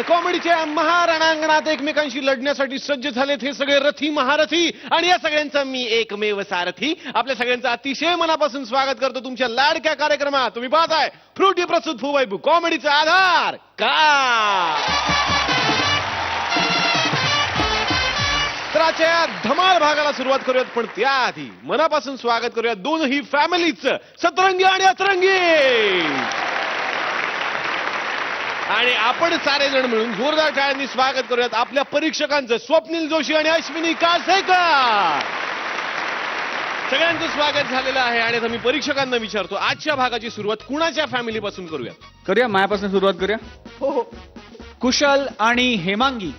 नमस्कार. कॉमेडीच्या महारणांगणात एकमेकांशी लढण्यासाठी सज्ज झालेत हे सगळे रथी महारथी आणि या सगळ्यांचा मी एकमेव सारथी. आपल्या सगळ्यांचं अतिशय मनापासून स्वागत करतो तुमच्या लाडक्या कार्यक्रमात. तुम्ही पाहताय फ्रुटी प्रस्तुत फुवाईबू कॉमेडीचा आधार का. तर आजच्या या धमाल भागाला सुरुवात करूयात, पण त्याआधी मनापासून स्वागत करूयात दोनही फॅमिलीचं, सतरंगी आणि अतरंगी. आणि आपण सारेजण मिळून जोरदार टाळ्यांनी स्वागत करूयात आपल्या परीक्षकांचं, स्वप्नील जोशी आणि अश्विनी कासेकर. सगळ्यांचं स्वागत झालेलं आहे आणि आता मी परीक्षकांना विचारतो, आजच्या भागाची सुरुवात कुणाच्या फॅमिली पासून करूया? मायापासून सुरुवात करूया. हो. कुशल आणि Hemangi.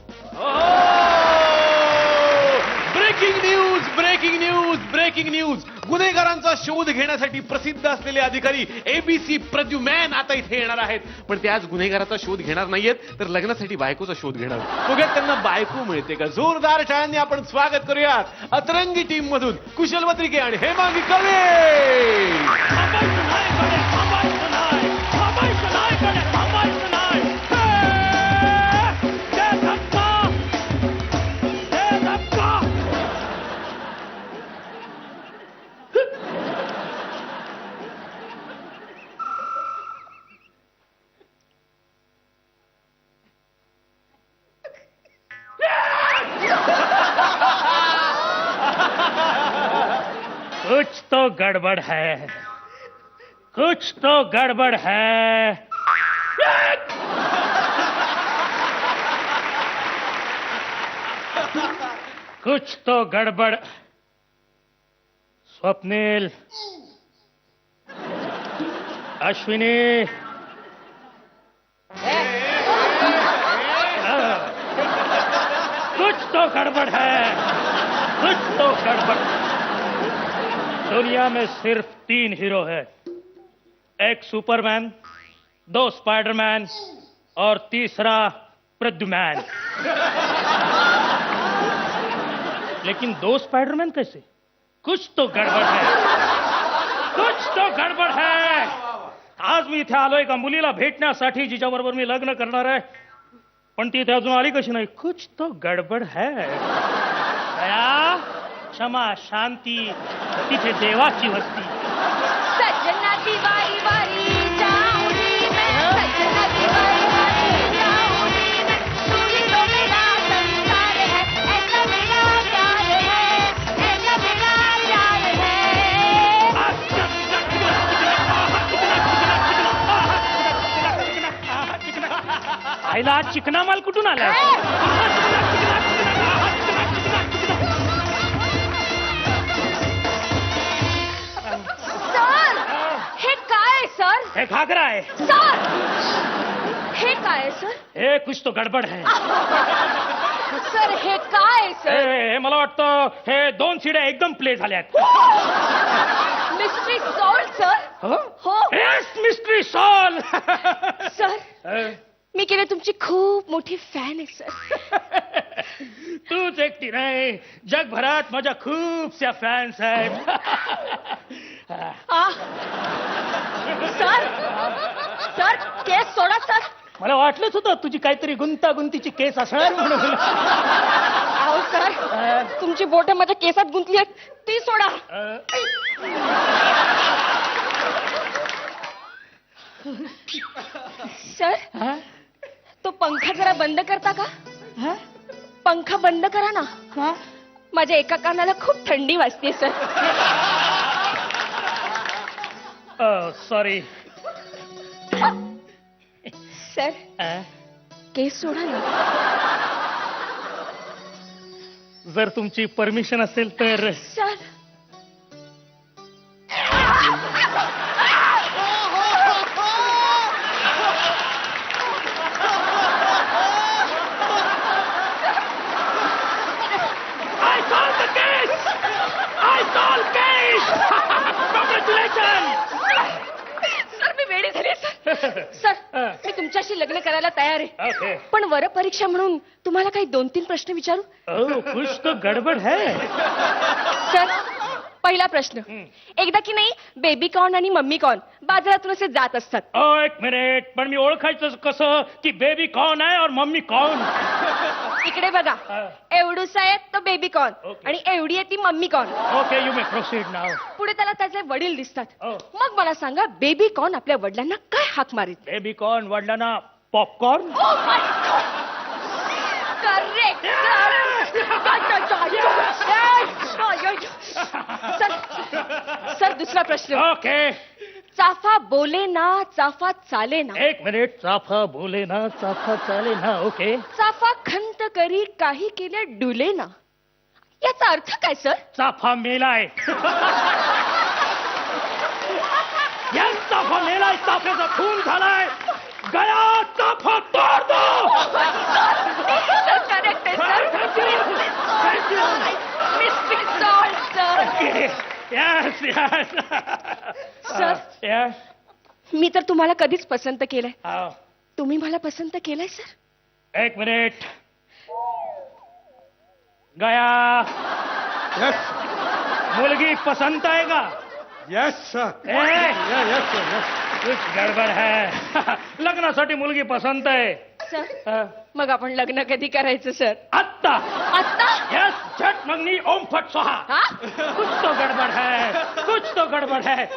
Breaking news, breaking news, breaking news. गुन्हेगारांचा शोध घेण्यासाठी प्रसिद्ध असलेले अधिकारी एबीसी प्रद्युमॅन आता इथे येणार आहेत. पण ते आज गुन्हेगाराचा शोध घेणार नाहीयेत, तर लग्नासाठी बायकोचा शोध घेणार. बघूयात त्यांना बायको मिळते का. जोरदार टाळ्यांनी आपण स्वागत करूयात अतरंगी टीम मधून कुशल वत्रिके आणि हेमांगी कवे. कुछ तो गड़बड़ है, कुछ तो गड़बड़ है. कुछ तो गड़बड़. स्वप्निल, अश्विनी, कुछ तो गड़बड़ है, कुछ तो गड़बड़. दुनिया में सिर्फ 3 हीरो है, एक सुपरमैन, 2 स्पाइडरमैन और तीसरा प्रद्युमैन. लेकिन 2 स्पाइडरमैन कैसे? कुछ तो गड़बड़ है, कुछ तो गड़बड़ है. आज मी इथे आलोय एका मुलीला भेटण्यासाठी जिच्याबरोबर मी लग्न करणार आहे, पण ती इथे अजून आली कशी नाही. कुछ तो गडबड है. दया, क्षमा, शांती, तिथे देवाची वस्ती. सजना की वारी वारी जाऊंगी मैं, सजना की वारी वारी जाऊंगी मैं. तू ही तो मेरा संसार है, ऐसा मेरा प्यार है, ऐसा मेरा प्यार है. आईला आज चिकना माल कुठून आला? सर, हे काय सर? हे घागरा आहे. सर, हे काय सर? हे कुछ तो गडबड है. सर, हे काय सर? हे मला वाटतं हे 2 शिड्या एकदम प्ले झाल्यात. Mystery solve sir. हो. Yes, mystery solve. सर, मी केले तुमची खूप मोठी फॅन आहे सर. तूच एकटी नाही, जगभरात माझ्या खूपशा फॅन्स आहेत. सर, सर, केस सोडा सर. मला वाटलंच होतं तुझी काहीतरी गुंतागुंतीची केस असणार म्हणून. अहो सर, तुमची बोटं माझ्या केसात गुंतली आहेत, ती सोडा. सर, तो पंखा जरा बंद करता का? पंखा बंद करा ना. माझ्या एका कानाला खूप थंडी वाजते सर. सॉरी. सर, केस सोडा ना. जर तुमची परमिशन असेल तर. सर, सर, मी वेडी झाली सर. सर, मी तुमच्याशी लग्न करायला तयार आहे. ओके. पण वर परीक्षा म्हणून तुम्हाला काही 2-3 प्रश्न विचारू? कुछ तो गडबड है. सर, पहिला प्रश्न एकदा की नाही बेबी कॉर्न आणि मम्मी कॉर्न बाजारातून असे जात असतात. एक मिनिट, पण मी ओळखायचं कसं की बेबी कौन आहे और मम्मी कौन? इकडे बघा, एवढूसा आहे तो बेबी कॉर्न Okay. आणि एवढी आहे ती mummy corn. Okay, you may proceed now. पुढे त्याला त्याचे वडील दिसतात. Oh. मग मला सांगा बेबी कॉर्न आपल्या वडिलांना काय हाक मारित? बेबी कौन वडिलांना पॉपकॉर्न. करेक्ट सर, दुसरा प्रश्न. ओके, चाफा बोले ना, चाफा चाले ना. एक मिनिट. चाफा बोले ना, चाफा चाले ना. ओके. चाफा खंत करी काही केल्या डुले ना. याचा अर्थ काय सर? चाफा मेलाय. या चाफा मेलाय, चाफ्याचा खून झालाय. गया चाफा तोड दो. Correct mystic salt sir. Yes yes. Sir, yes. मी तर तुम्हाला कधीच पसंत केलंय. तुम्ही मला पसंत केलंय सर? एक मिनिट. गया, यस मुलगी पसंत आहे का? Yes sir. Yes yes. कुछ गडबड है. लग्नासाठी मुलगी पसंत आहे. सर, मग आपण लग्न कधी करायचं सर? आत्ता. आता? यस, झट मंगनी ओम फट स्वाहा. हा? कुछ तो गडबड है, कुछ तो गडबड है.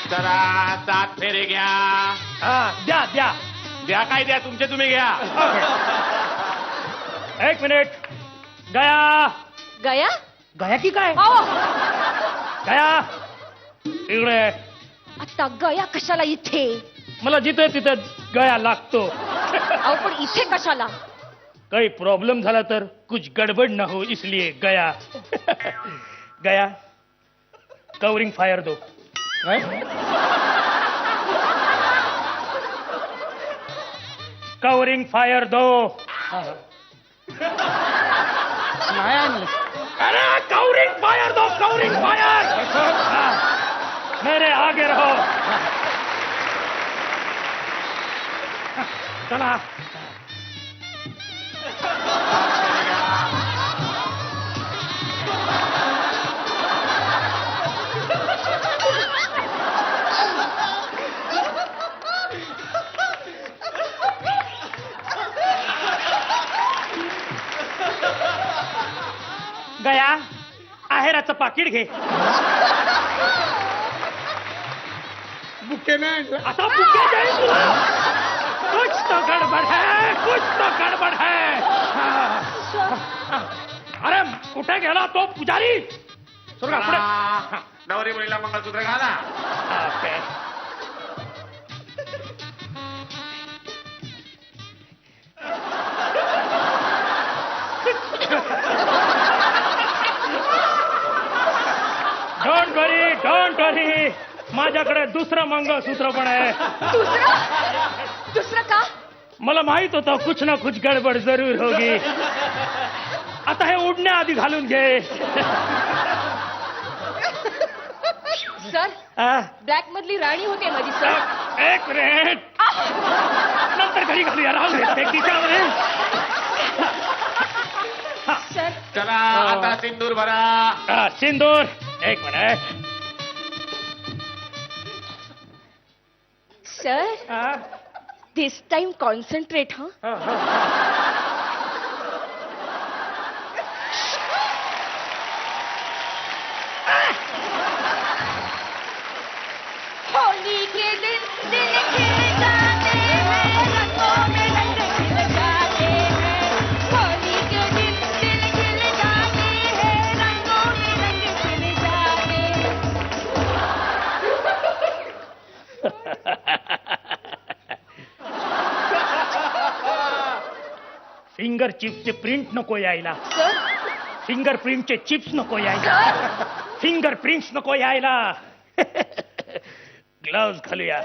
जरा 7 फेरे घ्या. द्या द्या. द्या काय द्या, तुमचे तुम्ही घ्या. एक मिनिट. गया. गया? गया की काय? अहो, गया इकडे. आता गया कशाला इथे? मला जिथे तिथे गया लागतो. अहो, पण इथे कशाला? काही प्रॉब्लेम झाला तर कुछ गडबड न हो इसलिए गया. गया, कवरिंग फायर दो. कवरिंग फायर दो. नाही आणलं. अरे कवरिंग फायर दो, कवरिंग फायर. मेरे आगे रहो. चला. गया, आहेराचं पाकिट घे. बुके नाही आणलं. आता बुके जाईल तुला. कुछ तो गडबड है, कुछ तो गडबड है. अरे कुठे गेला तो पुजारी? पुढे. नवरी मुलीला मंगळसूत्र घाला. ओके. डोंट वरी, माझ्याकडे दुसरं मंगळसूत्र पण आहे. दुसरं का? मला माहित होतं कुछ ना कुछ गडबड जरूर होगी. आता हे उडण्याआधी घालून घे. सर, ब्लॅक मधली राणी होते माझी सर. एक मिनिट. नंतर घरी घालूया. राहू दे खिशामध्ये. सर, चला आता सिंदूर भरा. सिंदूर. एक मिनिट. सर, दिस टाइम कॉन्सन्ट्रेट. होली के दिन दिल खिल जाते हैं, रंगों में रंग खिल जाते हैं. होली के दिन दिल खिल जाते हैं, रंगों में रंग खिल जाते हैं. फिंगर चिप्सचे प्रिंट नको यायला. सर, फिंगर प्रिंटचे चिप्स नको यायला. सर, फिंगर प्रिंट्स नको यायला. ग्लव्स घालूया.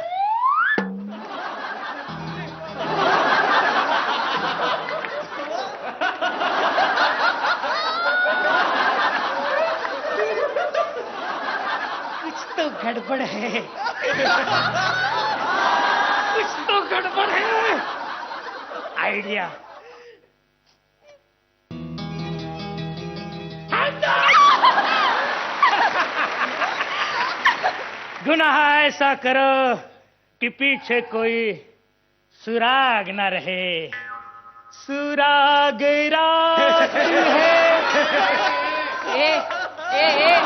कुछ तो गड़बड़ है. कुछ तो गड़बड़ है. आइडिया. गुनाह ऐसा करो कि पीछे कोई सुराग न रहे, सुराग रात है। ए ए ए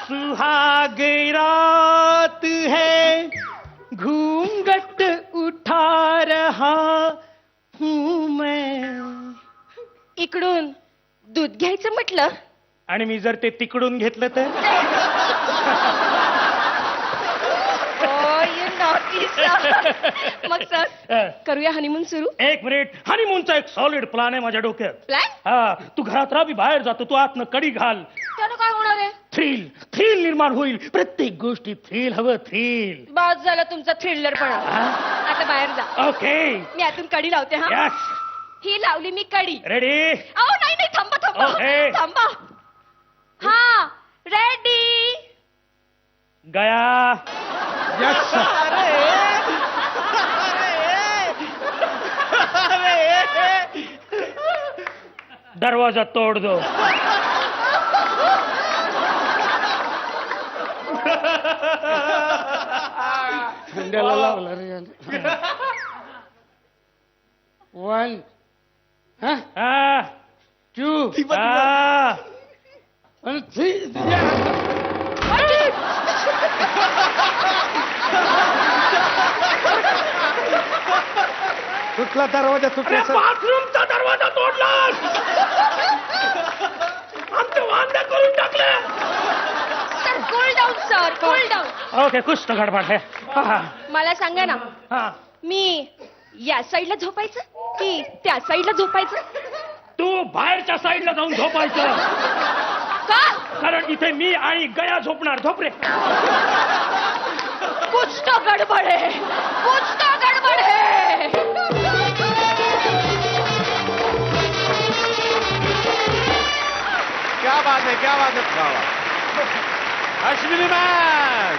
सुहाग रात है, घूंघट उठा रहा हूं मैं. इकडून दूध घ्यायचं म्हटलं. आणि मी जर ते तिकडून घेतलं तर यू नॉटी मग सर करूया हनीमून सुरू. एक मिनिट, हनीमूनचा एक सॉलिड प्लान आहे माझ्या डोक्यात. प्लॅन हा, तू घरात राहा, मी बाहेर जातो, तू आतनं कडी घाल. त्यानं काय होणार आहे. थ्रिल थ्रिल निर्माण होईल. प्रत्येक गोष्टी थ्रिल हवं, थ्रिल. बस झालं तुमचा थ्रिलर पण. आता बाहेर जा. ओके, मी आतून कडी लावते. हा यस, ही लावली मी कडी. रेडी. अहो नाही नाही, थांबा थांबा Okay. थांबा. हा रेडी. गया. Yes, sir. दरवाजा तोड़ दो. खंड्याला लावला रे याने. 1 हा, 2 हा. and 3. सुटला दरवाजा अरे सुटला सर. बाथरूमचा दरवाजा तोडला. आमचं वांदा करून टाकलं. Sir cool down sir, cool down. Okay, कुछ तो गडबड है. हा, मला सांगा ना, हा. मी या साईडला झोपायचं की त्या साईडला झोपायचं. तू बाहेरच्या साईडला जाऊन झोपायचं, का. कारण इथे मी आणि गया झोपणार. झोप रे. कुछ तो गडबड है, कुछ तो गडबड है. क्या बात है, क्या बात है. अश्विनी मॅन.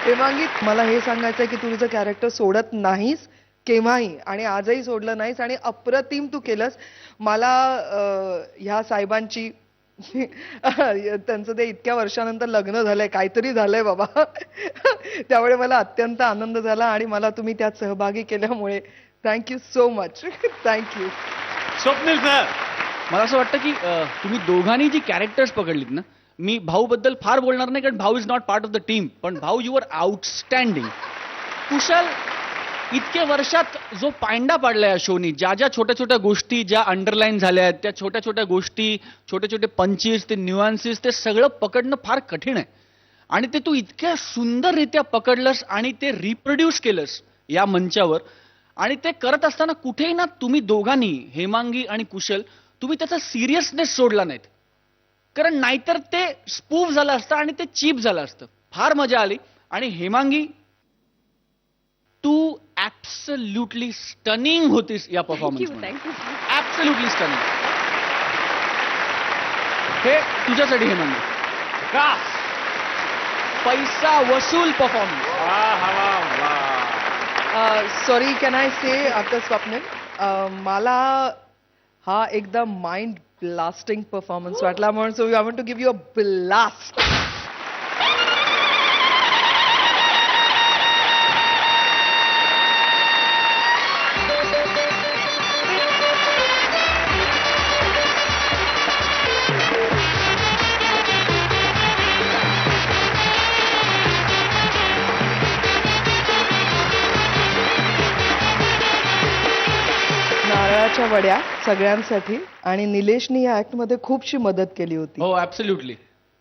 हेमांगी, मला हे सांगायचं आहे की तू तुझं कॅरेक्टर सोडत नाहीस केव्हाही, आणि आजही सोडलं नाहीस, आणि अप्रतिम तू केलंस. मला ह्या साहेबांची त्यांचं ते इतक्या वर्षानंतर लग्न झालंय, काहीतरी झालंय बाबा. त्यामुळे मला अत्यंत आनंद झाला, आणि मला तुम्ही त्यात सहभागी केल्यामुळे thank you so much. Thank you. Swapnil sir. मला असं वाटतं की तुम्ही दोघांनी जी कॅरेक्टर्स पकडलीत ना, मी भाऊ बद्दल फार बोलणार नाही, कारण भाऊ is not part of the team, पण भाऊ यू आर आउटस्टँडिंग. कुशल, इतक्या वर्षात जो पायंडा पाडलाय या शोनी, ज्या ज्या छोट्या छोट्या गोष्टी ज्या अंडरलाईन झाल्या आहेत, त्या छोट्या छोट्या गोष्टी, छोटे छोटे पंचेस, ते न्यूआन्सेस, ते सगळं पकडणं फार कठीण आहे. आणि ते तू इतक्या सुंदररित्या पकडलंस आणि ते रिप्रोड्यूस केलंस या मंचावर. आणि ते करत असताना कुठेही ना तुम्ही दोघांनी, हेमांगी आणि कुशल, तुम्ही त्याचा सिरियसनेस सोडला नाहीत. कारण नाहीतर ते स्पूफ झालं असतं आणि ते चीप झालं असतं. फार मजा आली. आणि हेमांगी, तू ऍब्सल्युटली स्टनिंग होतीस या परफॉर्मन्स मध्ये. थँक्यू. Absolutely stunning. हे तुझ्यासाठी हेमांगी. का. पैसा वसूल परफॉर्मन्स. सॉरी, कॅन आय से आता स्वप्नील, मला हा एकदम माइंड ब्लास्टिंग परफॉर्मन्स वाटला, म्हणून so I want to give you a blast. नारळाच्या वड्या सगळ्यांसाठी, आणि निलेशनी या ऍक्ट मध्ये खूपशी मदत केली होती. हो, ऍब्सल्युटली.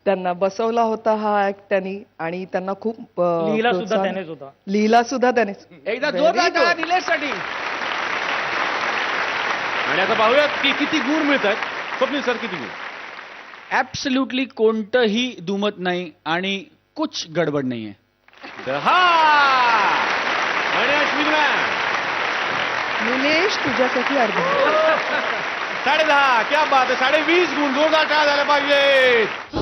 त्यांना बसवला होता हा ऍक्ट त्यांनी, आणि त्यांना खूप लिहिला सुद्धा प्रोत्साहन- त्यानेच होता. लिहिला सुद्धा त्यानेच. एकदा Very जोरदार टाळ्या good. निलेशसाठी. आणि आता पाहूयात की किती गुण मिळतात. स्वप्नील सर, किती गुण. ऍब्सल्युटली कोणतंही दुमत नाही आणि कुछ गडबड नाहीये. 10. आणि अश्विनी मॅन. निलेश, तुझ्यासाठी अर्धा. 10.5. क्या बात आहे. 20.5 गुण. जोरदार टाळ्या झाल्या पाहिजेत.